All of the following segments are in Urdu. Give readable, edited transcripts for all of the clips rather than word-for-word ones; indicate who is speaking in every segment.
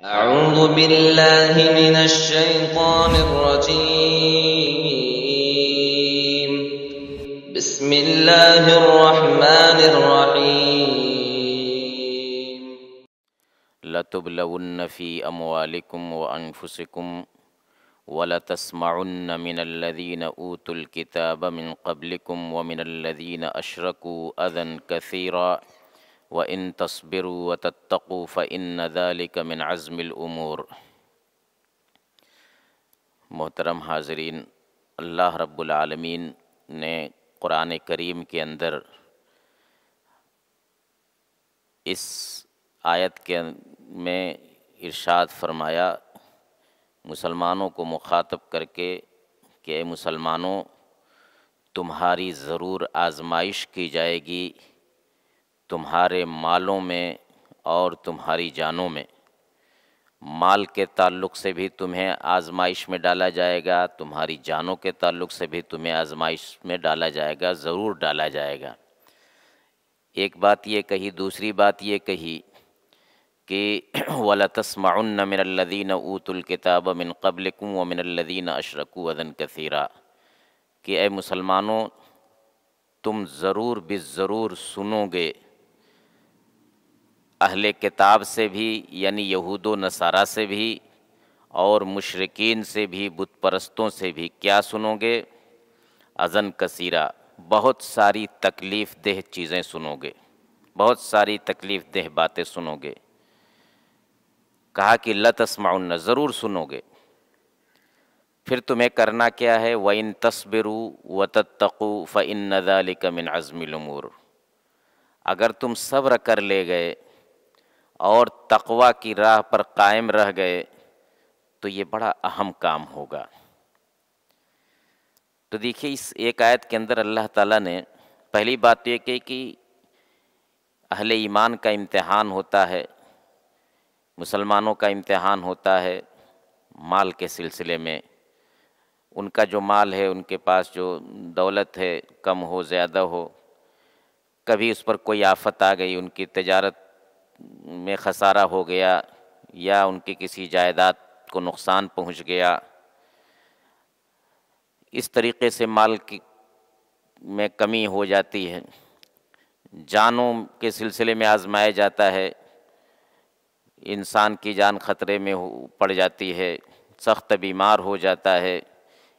Speaker 1: أعوذ بالله من الشيطان الرجيم. بسم الله الرحمن الرحيم.
Speaker 2: لَتُبْلَوُنَّ فِي أَمْوَالِكُمْ وَأَنفُسِكُمْ وَلَتَسْمَعُنَّ مِنَ الَّذِينَ أُوتُوا الْكِتَابَ مِنْ قَبْلِكُمْ وَمِنَ الَّذِينَ أَشْرَكُوا أَذًى كَثِيرًا وَإِنْ تَصْبِرُوا وَتَتَّقُوا فَإِنَّ ذَلِكَ مِنْ عَزْمِ الْأُمُورِ۔ محترم حاضرین، اللہ رب العالمین نے قرآن کریم کے اندر اس آیت کے میں ارشاد فرمایا مسلمانوں کو مخاطب کر کے کہ اے مسلمانوں، تمہاری ضرور آزمائش کی جائے گی تمہارے مالوں میں اور تمہاری جانوں میں۔ مال کے تعلق سے بھی تمہیں آزمائش میں ڈالا جائے گا، تمہاری جانوں کے تعلق سے بھی تمہیں آزمائش میں ڈالا جائے گا، ضرور ڈالا جائے گا۔ ایک بات یہ کہی، دوسری بات یہ کہی کہ وَلَتَسْمَعُنَّ مِنَ الَّذِينَ أُوتُوا الْكِتَابَ مِنْ قَبْلِكُمْ وَمِنَ الَّذِينَ أَشْرَكُوا أَذًى كَثِيرًا، کہ اے مسلمانوں، تم ضرور بالضرور سنو گے اہل کتاب سے بھی، یعنی یہود و نصارہ سے بھی، اور مشرکین سے بھی، بت پرستوں سے بھی۔ کیا سنو گے؟ اذًا کثیرا، بہت ساری تکلیف دہ چیزیں سنو گے، بہت ساری تکلیف دہ باتیں سنو گے۔ کہا کہ لَتَسْمَعُنَّ، ضرور سنو گے۔ پھر تمہیں کرنا کیا ہے؟ وَإِن تَصْبِرُوا وَتَتَّقُوا فَإِنَّ ذَلِكَ مِنْ عَزْمِ الْأُمُورِ، اگر تم صبر کر لے گئے اور تقوی کی راہ پر قائم رہ گئے تو یہ بڑا اہم کام ہوگا۔ تو دیکھیے اس ایک آیت کے اندر اللہ تعالیٰ نے پہلی بات یہ کہی کہ اہل ایمان کا امتحان ہوتا ہے، مسلمانوں کا امتحان ہوتا ہے مال کے سلسلے میں۔ ان کا جو مال ہے، ان کے پاس جو دولت ہے، کم ہو زیادہ ہو، کبھی اس پر کوئی آفت آ گئی، ان کی تجارت میں خسارہ ہو گیا یا ان کی کسی جائیداد کو نقصان پہنچ گیا، اس طریقے سے مال کی میں کمی ہو جاتی ہے۔ جانوں کے سلسلے میں آزمایا جاتا ہے، انسان کی جان خطرے میں پڑ جاتی ہے، سخت بیمار ہو جاتا ہے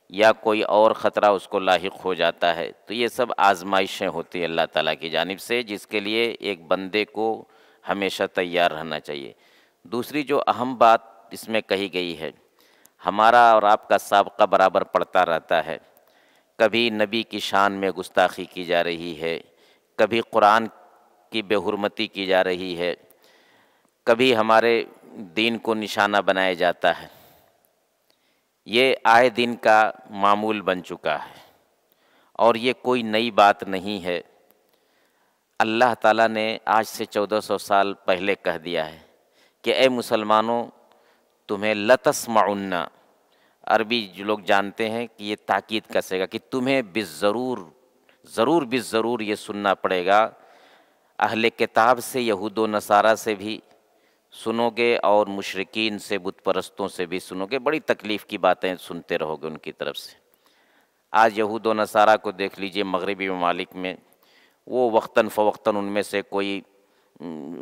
Speaker 2: یا کوئی اور خطرہ اس کو لاحق ہو جاتا ہے، تو یہ سب آزمائشیں ہوتی ہیں اللہ تعالیٰ کی جانب سے، جس کے لیے ایک بندے کو ہمیشہ تیار رہنا چاہیے۔ دوسری جو اہم بات اس میں کہی گئی ہے، ہمارا اور آپ کا سابقہ برابر پڑتا رہتا ہے، کبھی نبی کی شان میں گستاخی کی جا رہی ہے، کبھی قرآن کی بے حرمتی کی جا رہی ہے، کبھی ہمارے دین کو نشانہ بنایا جاتا ہے۔ یہ آئے دن کا معمول بن چکا ہے اور یہ کوئی نئی بات نہیں ہے۔ اللہ تعالیٰ نے آج سے 1400 سال پہلے کہہ دیا ہے کہ اے مسلمانوں، تمہیں لَتَسْمَعُنَّ، عربی جو لوگ جانتے ہیں کہ یہ تاکید کا صیغہ، کہ تمہیں بالضرور، ضرور بالضرور یہ سننا پڑے گا، اہل کتاب سے، یہود و نصارہ سے بھی سنو گے اور مشرکین سے، بت پرستوں سے بھی سنو گے، بڑی تکلیف کی باتیں سنتے رہو گے ان کی طرف سے۔ آج یہود و نصارہ کو دیکھ لیجئے، مغربی ممالک میں وہ وقتاً فوقتاً ان میں سے کوئی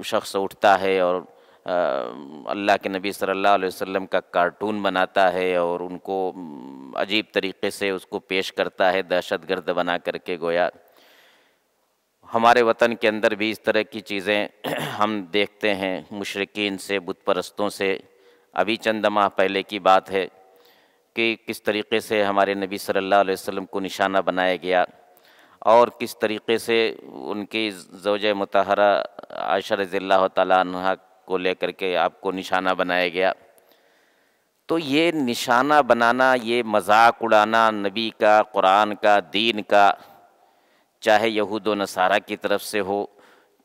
Speaker 2: شخص اٹھتا ہے اور اللہ کے نبی صلی اللہ علیہ وسلم کا کارٹون بناتا ہے اور ان کو عجیب طریقے سے اس کو پیش کرتا ہے، دہشت گرد بنا کر کے گویا۔ ہمارے وطن کے اندر بھی اس طرح کی چیزیں ہم دیکھتے ہیں، مشرکین سے، بت پرستوں سے۔ ابھی چند ماہ پہلے کی بات ہے کہ کس طریقے سے ہمارے نبی صلی اللہ علیہ وسلم کو نشانہ بنایا گیا اور کس طریقے سے ان کی زوجہ مطہرہ عائشہ رضی اللہ تعالیٰ عنہا کو لے کر کے آپ کو نشانہ بنایا گیا۔ تو یہ نشانہ بنانا، یہ مذاق اڑانا نبی کا، قرآن کا، دین کا، چاہے یہود و نصارہ کی طرف سے ہو،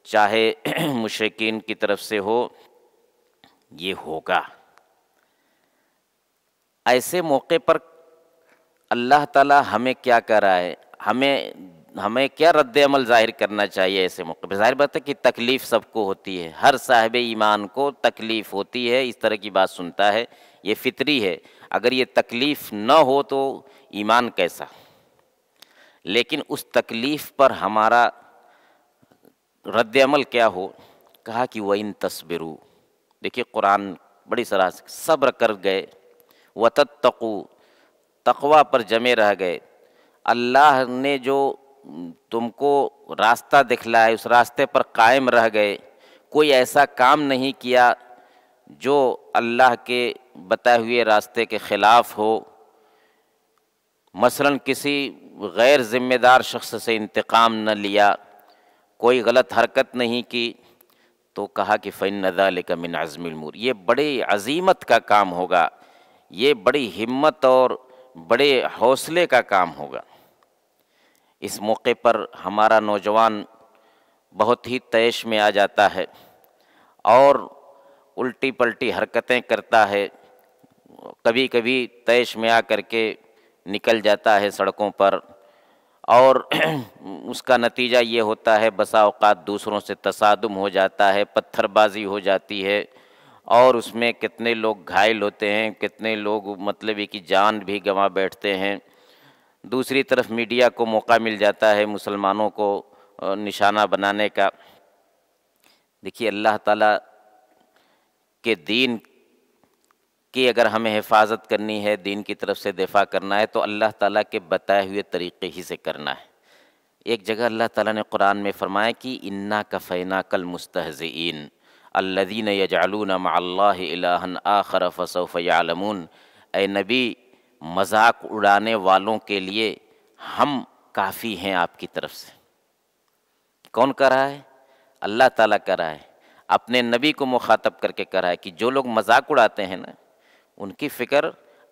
Speaker 2: چاہے مشرکین کی طرف سے ہو، یہ ہوگا۔ ایسے موقع پر اللہ تعالیٰ ہمیں کیا کر رہا ہے؟ ہمیں ہمیں کیا رد عمل ظاہر کرنا چاہیے ایسے موقع پہ؟ ظاہر بات ہے کہ تکلیف سب کو ہوتی ہے، ہر صاحب ایمان کو تکلیف ہوتی ہے، اس طرح کی بات سنتا ہے، یہ فطری ہے۔ اگر یہ تکلیف نہ ہو تو ایمان کیسا؟ لیکن اس تکلیف پر ہمارا رد عمل کیا ہو؟ کہا کہ وَإِن تَصْبِرُوا، دیکھیے قرآن بڑی طرح سے صبر کر گئے، وَتَتَّقُوا، تقوی پر جمے رہ گئے، اللہ نے جو تم کو راستہ دکھلایا اس راستے پر قائم رہ گئے، کوئی ایسا کام نہیں کیا جو اللہ کے بتائے ہوئے راستے کے خلاف ہو، مثلا کسی غیر ذمہ دار شخص سے انتقام نہ لیا، کوئی غلط حرکت نہیں کی، تو کہا کہ فَإِنَّ ذَلِكَ مِنْ عَزْمِ الْأُمُورِ، یہ بڑی عزیمت کا کام ہوگا، یہ بڑی ہمت اور بڑے حوصلے کا کام ہوگا۔ اس موقع پر ہمارا نوجوان بہت ہی طیش میں آ جاتا ہے اور الٹی پلٹی حرکتیں کرتا ہے، کبھی کبھی طیش میں آ کر کے نکل جاتا ہے سڑکوں پر، اور اس کا نتیجہ یہ ہوتا ہے بسا اوقات دوسروں سے تصادم ہو جاتا ہے، پتھر بازی ہو جاتی ہے، اور اس میں کتنے لوگ گھائل ہوتے ہیں، کتنے لوگ مطلب کہ جان بھی گنوا بیٹھتے ہیں۔ دوسری طرف میڈیا کو موقع مل جاتا ہے مسلمانوں کو نشانہ بنانے کا۔ دیکھیے اللہ تعالیٰ کے دین کی اگر ہمیں حفاظت کرنی ہے، دین کی طرف سے دفاع کرنا ہے، تو اللہ تعالیٰ کے بتائے ہوئے طریقے ہی سے کرنا ہے۔ ایک جگہ اللہ تعالیٰ نے قرآن میں فرمایا کہ اِنَّا كَفَيْنَاكَ الْمُسْتَهْزِئِينَ الَّذِينَ يَجْعَلُونَ مَعَ اللَّهِ إِلَٰهًا آخَرَ فَسَوْفَ يَعْلَمُونَ، اے نبی مذاق اڑانے والوں کے لیے ہم کافی ہیں آپ کی طرف سے۔ کون کر رہا ہے؟ اللہ تعالیٰ کر رہا ہے، اپنے نبی کو مخاطب کر کے کر رہا ہے کہ جو لوگ مذاق اڑاتے ہیں نا، ان کی فکر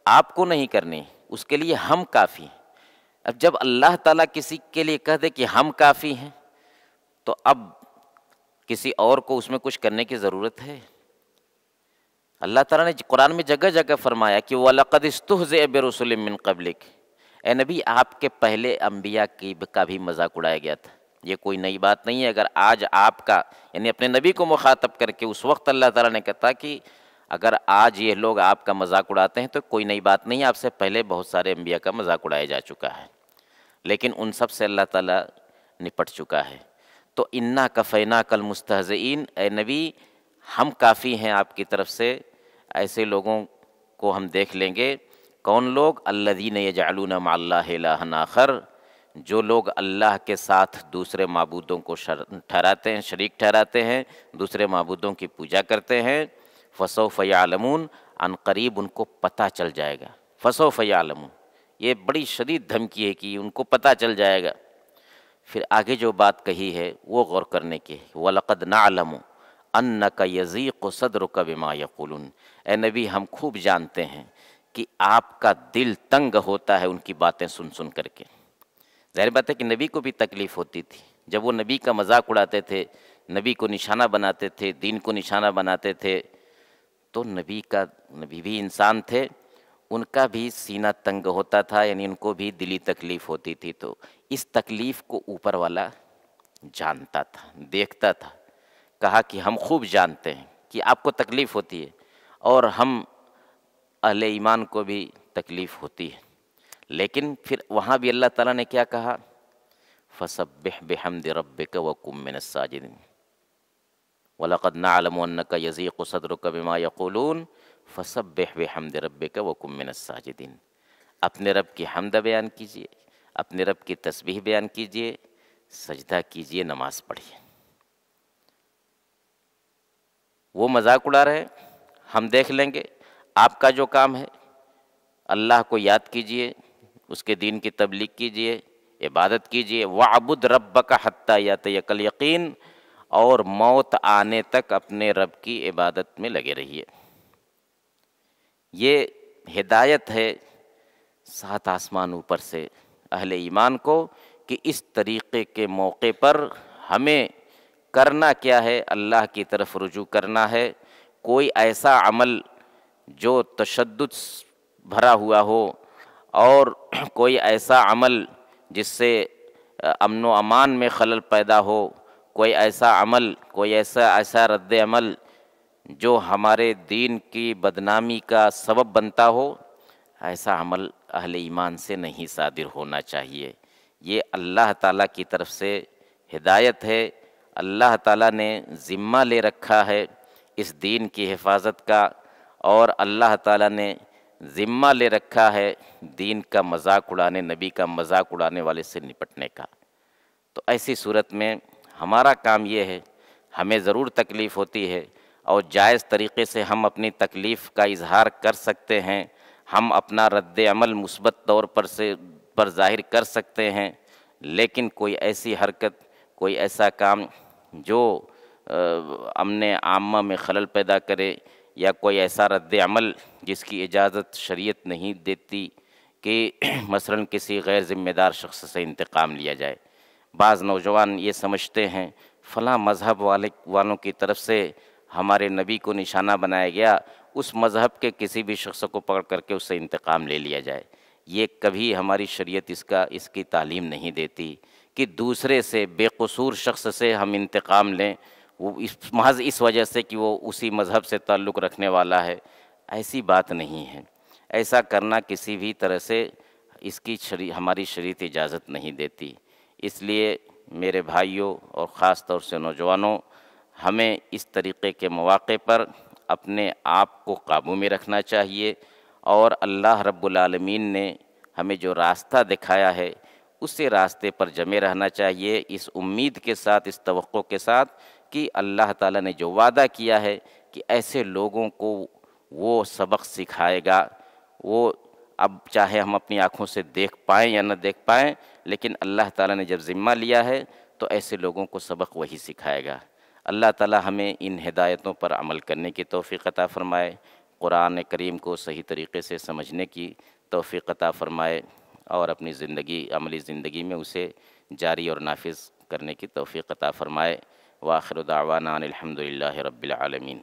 Speaker 2: آپ کو نہیں کرنی، اس کے لیے ہم کافی ہیں۔ اب جب اللہ تعالیٰ کسی کے لیے کہہ دے کہ ہم کافی ہیں، تو اب کسی اور کو اس میں کچھ کرنے کی ضرورت ہے؟ اللہ تعالیٰ نے قرآن میں جگہ جگہ فرمایا کہ وَلَقَدِ اسْتُهْزِئَ بِرُسُلٍ مِّن قَبْلِكَ، اے نبی آپ کے پہلے انبیاء کا بھی مذاق اڑایا گیا تھا، یہ کوئی نئی بات نہیں ہے۔ اگر آج آپ کا یعنی اپنے نبی کو مخاطب کر کے اس وقت اللہ تعالیٰ نے کہا کہ اگر آج یہ لوگ آپ کا مذاق اڑاتے ہیں تو کوئی نئی بات نہیں ہے، آپ سے پہلے بہت سارے انبیاء کا مذاق اڑایا جا چکا ہے، لیکن ان سب سے اللہ تعالیٰ نپٹ چکا ہے۔ تو اِنَّا كَفَيْنَاكَ الْمُسْتَهْزِئِينَ، اے نبی ہم کافی ہیں آپ کی طرف سے، ایسے لوگوں کو ہم دیکھ لیں گے۔ کون لوگ؟ الَّذِينَ يَجْعَلُونَ مَعَ اللَّهِ إِلَٰهًا آخَرَ، جو لوگ اللہ کے ساتھ دوسرے معبودوں کو ٹھہراتے ہیں، شریک ٹھہراتے ہیں، دوسرے معبودوں کی پوجا کرتے ہیں۔ فَسَوْفَ يَعْلَمُونَ، عن قریب ان کو پتہ چل جائے گا۔ فَسَوْفَ يَعْلَمُونَ، یہ بڑی شدید دھمکی ہے کہ ان کو پتہ چل جائے گا۔ پھر آگے جو بات کہی ہے وہ غور کرنے کی ہے۔ وَلَقَدْ نَعْلَمُ أَنَّكَ يَضِيقُ صَدْرُكَ بِمَا يَقُولُونَ، اے نبی ہم خوب جانتے ہیں کہ آپ کا دل تنگ ہوتا ہے ان کی باتیں سن سن کر کے۔ ظاہر بات ہے کہ نبی کو بھی تکلیف ہوتی تھی جب وہ نبی کا مذاق اڑاتے تھے، نبی کو نشانہ بناتے تھے، دین کو نشانہ بناتے تھے، تو نبی بھی انسان تھے، ان کا بھی سینہ تنگ ہوتا تھا، یعنی ان کو بھی دلی تکلیف ہوتی تھی۔ تو اس تکلیف کو اوپر والا جانتا تھا، دیکھتا تھا۔ کہا کہ ہم خوب جانتے ہیں کہ آپ کو تکلیف ہوتی ہے، اور ہم اہل ایمان کو بھی تکلیف ہوتی ہے، لیکن پھر وہاں بھی اللہ تعالیٰ نے کیا کہا؟ فَسَبِّحْ بِحَمْدِ رَبِّكَ وَكُن مِّنَ السَّاجِدِينَ وَلَقَدْ نَعْلَمُ أَنَّكَ يَضِيقُ صَدْرُكَ بِمَا يَقُولُونَ فَسَبِّحْ بِحَمْدِ رَبِّكَ وَكُن مِّنَ السَّاجِدِينَ، اپنے رب کی حمد بیان کیجئے، اپنے رب کی تسبیح بیان کیجئے، سجدہ کیجئے، نماز پڑھیے۔ وہ مذاق اڑا رہے، ہم دیکھ لیں گے۔ آپ کا جو کام ہے اللہ کو یاد کیجئے، اس کے دین کی تبلیغ کیجئے، عبادت کیجئے۔ وَعْبُدْ رَبَّكَ حَتَّىٰ يَأْتِيَكَ الْيَقِينُ، اور موت آنے تک اپنے رب کی عبادت میں لگے رہیے۔ یہ ہدایت ہے 7 آسمان اوپر سے اہل ایمان کو کہ اس طریقے کے موقع پر ہمیں کرنا کیا ہے؟ اللہ کی طرف رجوع کرنا ہے۔ کوئی ایسا عمل جو تشدد بھرا ہوا ہو، اور کوئی ایسا عمل جس سے امن و امان میں خلل پیدا ہو، کوئی ایسا عمل، کوئی ایسا رد عمل جو ہمارے دین کی بدنامی کا سبب بنتا ہو، ایسا عمل اہل ایمان سے نہیں صادر ہونا چاہیے۔ یہ اللہ تعالیٰ کی طرف سے ہدایت ہے، اللہ تعالیٰ نے ذمہ لے رکھا ہے اس دین کی حفاظت کا، اور اللہ تعالیٰ نے ذمہ لے رکھا ہے دین کا مذاق اڑانے، نبی کا مذاق اڑانے والے سے نپٹنے کا۔ تو ایسی صورت میں ہمارا کام یہ ہے، ہمیں ضرور تکلیف ہوتی ہے اور جائز طریقے سے ہم اپنی تکلیف کا اظہار کر سکتے ہیں، ہم اپنا رد عمل مثبت طور پر ظاہر کر سکتے ہیں، لیکن کوئی ایسی حرکت، کوئی ایسا کام جو امن عامہ میں خلل پیدا کرے، یا کوئی ایسا رد عمل جس کی اجازت شریعت نہیں دیتی کہ مثلا کسی غیر ذمہ دار شخص سے انتقام لیا جائے۔ بعض نوجوان یہ سمجھتے ہیں فلاں مذہب والوں کی طرف سے ہمارے نبی کو نشانہ بنایا گیا، اس مذہب کے کسی بھی شخص کو پکڑ کر کے اس سے انتقام لے لیا جائے۔ یہ کبھی ہماری شریعت اس کی تعلیم نہیں دیتی کہ دوسرے سے، بے قصور شخص سے ہم انتقام لیں، وہ محض اس وجہ سے کہ وہ اسی مذہب سے تعلق رکھنے والا ہے۔ ایسی بات نہیں ہے، ایسا کرنا کسی بھی طرح سے اس کی ہماری شریعت اجازت نہیں دیتی۔ اس لیے میرے بھائیوں اور خاص طور سے نوجوانوں، ہمیں اس طریقے کے مواقع پر اپنے آپ کو قابو میں رکھنا چاہیے، اور اللہ رب العالمین نے ہمیں جو راستہ دکھایا ہے اسی راستے پر جمے رہنا چاہیے، اس امید کے ساتھ، اس توقع کے ساتھ کہ اللہ تعالیٰ نے جو وعدہ کیا ہے کہ ایسے لوگوں کو وہ سبق سکھائے گا، وہ اب چاہے ہم اپنی آنکھوں سے دیکھ پائیں یا نہ دیکھ پائیں، لیکن اللہ تعالیٰ نے جب ذمہ لیا ہے تو ایسے لوگوں کو سبق وہی سکھائے گا۔ اللہ تعالیٰ ہمیں ان ہدایتوں پر عمل کرنے کی توفیق عطا فرمائے، قرآن کریم کو صحیح طریقے سے سمجھنے کی توفیق عطا فرمائے، اور اپنی عملی زندگی میں اسے جاری اور نافذ کرنے کی توفیق عطا فرمائے۔ وآخر دعوانا ان الحمد للہ رب العالمین۔